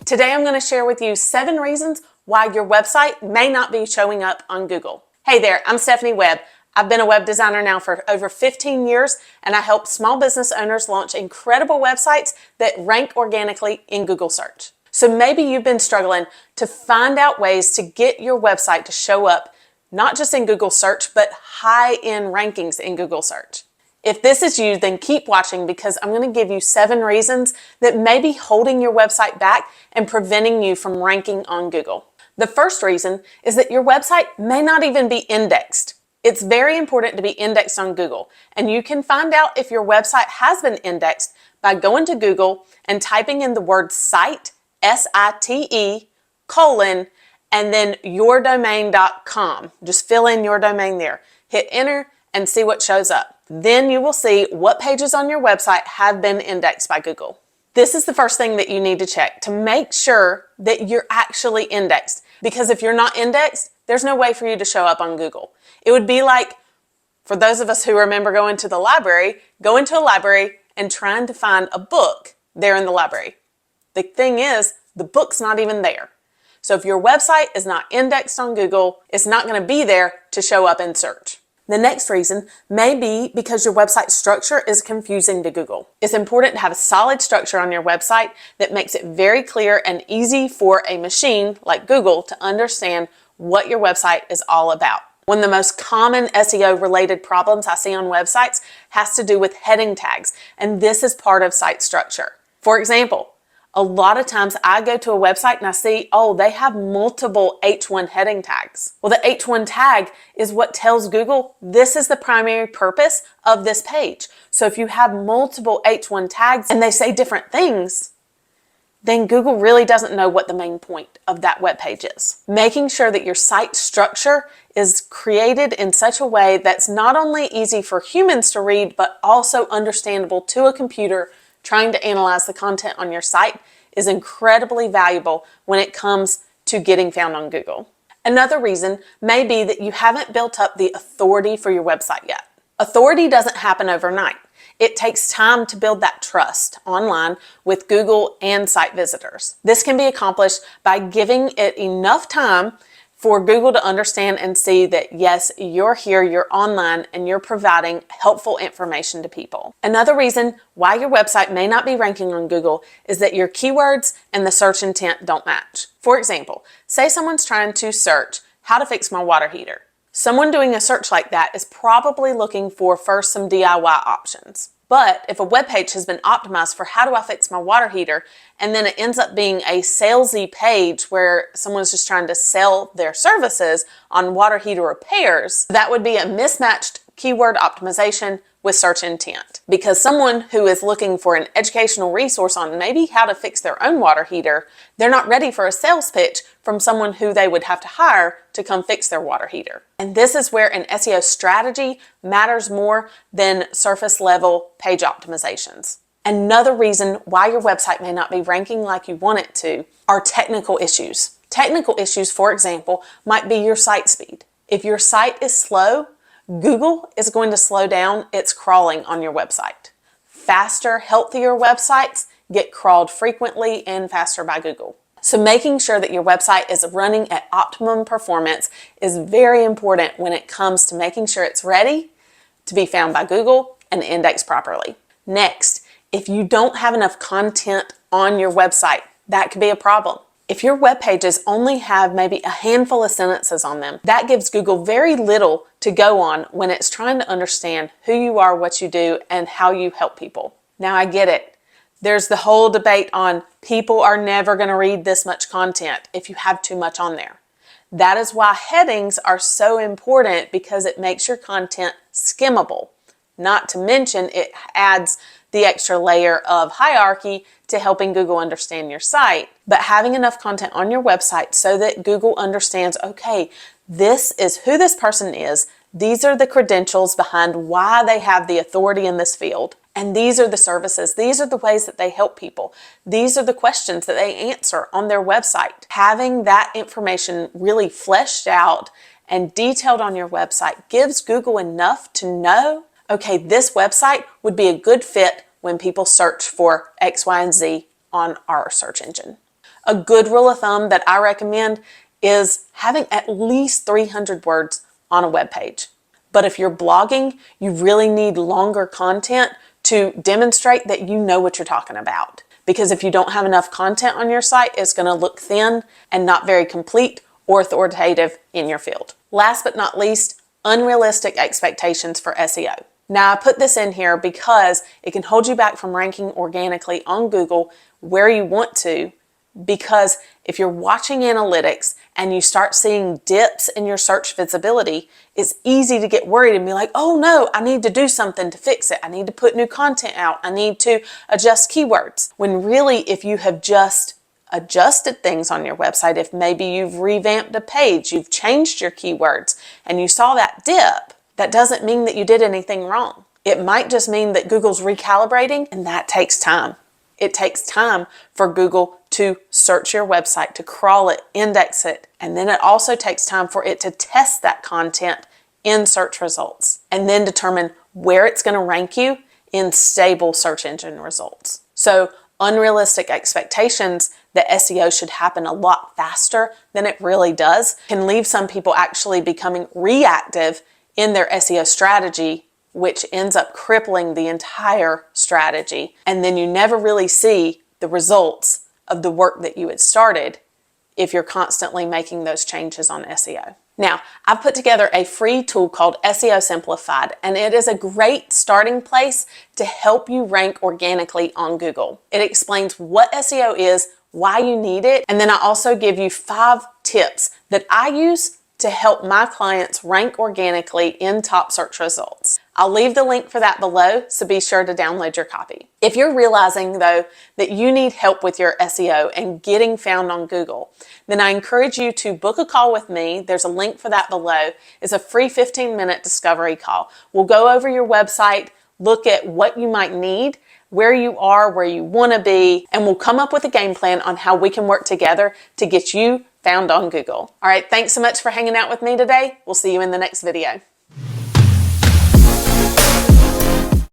Today I'm going to share with you 7 reasons why your website may not be showing up on Google. Hey there, I'm Stephanie Webb. I've been a web designer now for over 15 years, and I help small business owners launch incredible websites that rank organically in Google search. So maybe you've been struggling to find out ways to get your website to show up not just in Google search, but high-end rankings in Google search. If this is you, then keep watching because I'm going to give you 7 reasons that may be holding your website back and preventing you from ranking on Google. The first reason is that your website may not even be indexed. It's very important to be indexed on Google, and you can find out if your website has been indexed by going to Google and typing in the word site, S-I-T-E, colon, and then yourdomain.com. Just fill in your domain there. Hit enter and see what shows up. Then you will see what pages on your website have been indexed by Google. This is the first thing that you need to check to make sure that you're actually indexed. Because if you're not indexed, there's no way for you to show up on Google. It would be like, for those of us who remember going to the library, going to a library and trying to find a book there in the library. The thing is, the book's not even there. So if your website is not indexed on Google, it's not going to be there to show up in search. The next reason may be because your website structure is confusing to Google. It's important to have a solid structure on your website that makes it very clear and easy for a machine like Google to understand what your website is all about. One of the most common SEO related problems I see on websites has to do with heading tags, and this is part of site structure. For example, a lot of times I go to a website and I see, oh, they have multiple H1 heading tags. Well, the H1 tag is what tells Google this is the primary purpose of this page. So if you have multiple H1 tags and they say different things, then Google really doesn't know what the main point of that web page is. Making sure that your site structure is created in such a way that's not only easy for humans to read, but also understandable to a computer trying to analyze the content on your site is incredibly valuable when it comes to getting found on Google. Another reason may be that you haven't built up the authority for your website yet. Authority doesn't happen overnight. It takes time to build that trust online with Google and site visitors. This can be accomplished by giving it enough time for Google to understand and see that yes, you're here, you're online, and you're providing helpful information to people. Another reason why your website may not be ranking on Google is that your keywords and the search intent don't match. For example, say someone's trying to search how to fix my water heater. Someone doing a search like that is probably looking for first some DIY options. But if a web page has been optimized for how do I fix my water heater, and then it ends up being a salesy page where someone's just trying to sell their services on water heater repairs, that would be a mismatched keyword optimization with search intent. Because someone who is looking for an educational resource on maybe how to fix their own water heater, they're not ready for a sales pitch from someone who they would have to hire to come fix their water heater. And this is where an SEO strategy matters more than surface level page optimizations. Another reason why your website may not be ranking like you want it to are technical issues. Technical issues, for example, might be your site speed. If your site is slow, Google is going to slow down its crawling on your website. Faster, healthier websites get crawled frequently and faster by Google. So making sure that your website is running at optimum performance is very important when it comes to making sure it's ready to be found by Google and indexed properly. Next, if you don't have enough content on your website, that could be a problem. If your web pages only have maybe a handful of sentences on them, that gives Google very little to go on when it's trying to understand who you are, what you do, and how you help people. Now I get it. There's the whole debate on people are never going to read this much content if you have too much on there. That is why headings are so important because it makes your content skimmable. Not to mention it adds the extra layer of hierarchy to helping Google understand your site. But having enough content on your website so that Google understands, okay, this is who this person is. These are the credentials behind why they have the authority in this field. And these are the services. These are the ways that they help people. These are the questions that they answer on their website. Having that information really fleshed out and detailed on your website gives Google enough to know, okay, this website would be a good fit when people search for X, Y, and Z on our search engine. A good rule of thumb that I recommend is having at least 300 words on a web page. But if you're blogging, you really need longer content to demonstrate that you know what you're talking about. Because if you don't have enough content on your site, it's going to look thin and not very complete or authoritative in your field. Last but not least, unrealistic expectations for SEO. Now, I put this in here because it can hold you back from ranking organically on Google where you want to, because if you're watching analytics and you start seeing dips in your search visibility, it's easy to get worried and be like, oh no, I need to do something to fix it. I need to put new content out. I need to adjust keywords. When really, if you have just adjusted things on your website, if maybe you've revamped a page, you've changed your keywords, and you saw that dip, that doesn't mean that you did anything wrong. It might just mean that Google's recalibrating, and that takes time. It takes time for Google to search your website, to crawl it, index it, and then it also takes time for it to test that content in search results and then determine where it's going to rank you in stable search engine results. So unrealistic expectations that SEO should happen a lot faster than it really does can leave some people actually becoming reactive in their SEO strategy, which ends up crippling the entire strategy. And then you never really see the results of the work that you had started if you're constantly making those changes on SEO. Now, I've put together a free tool called SEO Simplified, and it is a great starting place to help you rank organically on Google. It explains what SEO is, why you need it, and then I also give you 5 tips that I use to help my clients rank organically in top search results. I'll leave the link for that below, so be sure to download your copy. If you're realizing though that you need help with your SEO and getting found on Google, then I encourage you to book a call with me. There's a link for that below. It's a free 15-minute discovery call. We'll go over your website, look at what you might need, where you are, where you want to be, and we'll come up with a game plan on how we can work together to get you found on Google. All right, thanks so much for hanging out with me today. We'll see you in the next video.